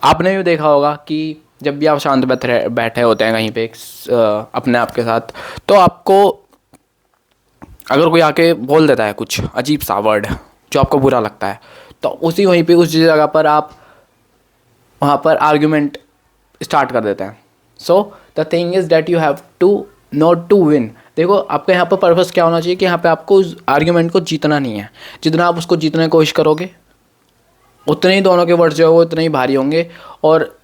आपने भी देखा होगा कि जब भी आप शांत बैठे होते हैं कहीं पे अपने आप के साथ, तो आपको अगर कोई आके बोल देता है कुछ अजीब सा वर्ड जो आपको बुरा लगता है, तो उसी वहीं पे उस जगह पर आप वहाँ पर आर्ग्यूमेंट स्टार्ट कर देते हैं। So the thing is that you have to not to win. देखो आपका यहाँ पर पर्पस क्या होना चाहिए कि यहाँ पे आपको उस आर्ग्यूमेंट को जीतना नहीं है। जितना आप उसको जीतने की कोशिश करोगे उतने ही दोनों के वर्ड्स जो है वो उतने ही भारी होंगे, और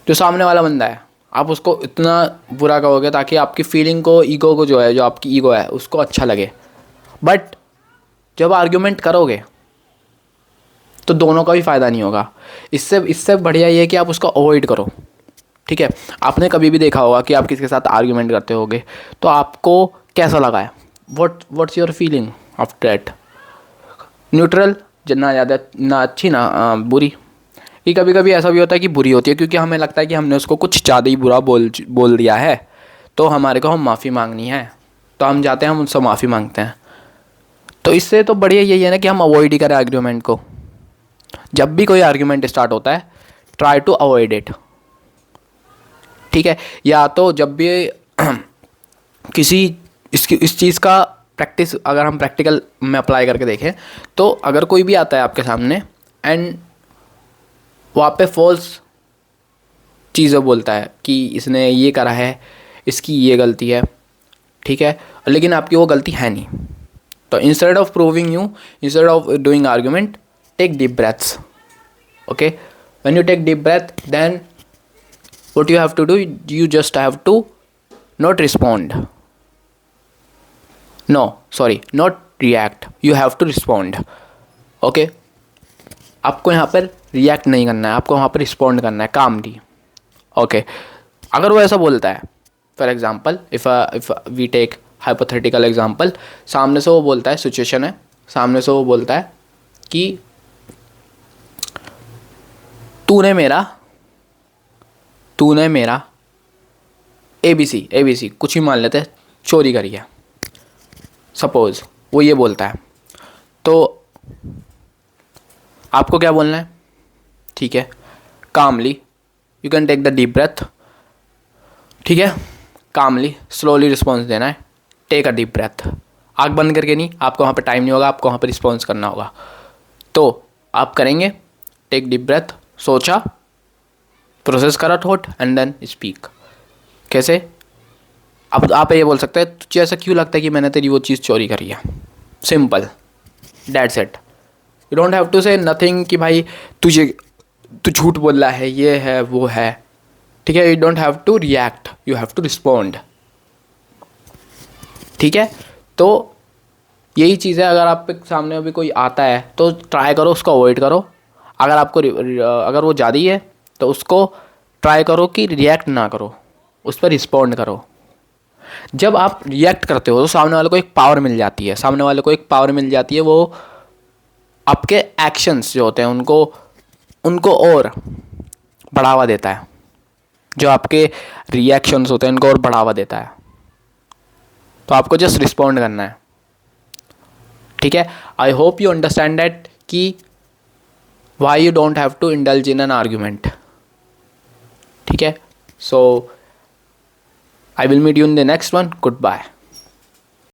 जो सामने वाला बंदा है आप उसको इतना बुरा कहोगे ताकि आपकी फीलिंग को, ईगो को, जो है जो आपकी ईगो है उसको अच्छा लगे। बट जब आर्ग्यूमेंट करोगे तो दोनों का भी फ़ायदा नहीं होगा। इससे इससे बढ़िया ये है कि आप उसको अवॉइड करो। ठीक है, आपने कभी भी देखा होगा कि आप किसी के साथ आर्ग्यूमेंट करते होगे तो आपको कैसा लगा है, what's your feeling after that? Neutral, ना ज़्यादा ना अच्छी ना बुरी। कि कभी कभी ऐसा भी होता है कि बुरी होती है क्योंकि हमें लगता है कि हमने उसको कुछ ज़्यादा ही बुरा बोल दिया है, तो हमारे को हम माफ़ी मांगनी है, तो हम जाते हैं, हम उनसे माफ़ी मांगते हैं। तो इससे तो बढ़िया यही है ना कि हम अवॉइड ही करें आर्ग्यूमेंट को। जब भी कोई आर्ग्यूमेंट स्टार्ट होता है ट्राई टू अवॉइड इट। ठीक है, या तो जब भी किसी इस चीज़ का प्रैक्टिस अगर हम प्रैक्टिकल में अप्लाई करके देखें, तो अगर कोई भी आता है आपके सामने एंड वहाँ पे फॉल्स चीज़ें बोलता है कि इसने ये करा है, इसकी ये गलती है, ठीक है, लेकिन आपकी वो गलती है नहीं, तो instead of proving you, instead of doing argument, take deep breaths. Okay, when you take deep breath, then what you have to do, you just have to not respond, no sorry, not react, you have to respond. okay, आपको यहाँ पर react नहीं करना है, आपको वहाँ पर respond करना है कामली। ओके, अगर वो ऐसा बोलता है, for example if we take hypothetical example, सामने से वो बोलता है, सिचुएशन है, सामने से वो बोलता है कि तूने मेरा ABC कुछ ही मान लेते हैं, चोरी करी है, सपोज वो ये बोलता है, तो आपको क्या बोलना है? ठीक है, calmly, you can take the deep breath. ठीक है, कामली स्लोली रिस्पॉन्स देना है, टेक अ डीप ब्रेथ, आँख बंद करके नहीं, आपको वहाँ पे टाइम नहीं होगा, आपको वहाँ पे रिस्पॉन्स करना होगा, तो आप करेंगे टेक डीप ब्रेथ, सोचा, प्रोसेस करा थॉट एंड देन स्पीक। कैसे? अब आप ये बोल सकते हैं, तुझे ऐसा क्यों लगता है कि मैंने तेरी वो चीज़ चोरी करी है? Simple, that's it. You don't have to say nothing कि भाई तू झूठ बोल रहा है, ये है वो है। ठीक है, you don't have to react, you have to respond. ठीक है, तो यही चीज़ है। अगर आप पे सामने अभी कोई आता है तो ट्राई करो उसको अवॉइड करो। अगर आपको अगर वो ज़्यादा ही है तो उसको ट्राई करो कि रिएक्ट ना करो, उस पर रिस्पॉन्ड करो। जब आप रिएक्ट करते हो तो सामने वाले को एक पावर मिल जाती है, वो आपके एक्शंस जो होते हैं उनको और बढ़ावा देता है, जो आपके रिएक्शंस होते हैं उनको और बढ़ावा देता है। तो आपको जस्ट रिस्पॉन्ड करना है। ठीक है, I hope you understand that कि why you don't have to indulge in an argument. ठीक है, सो I will meet you in the next one. Goodbye.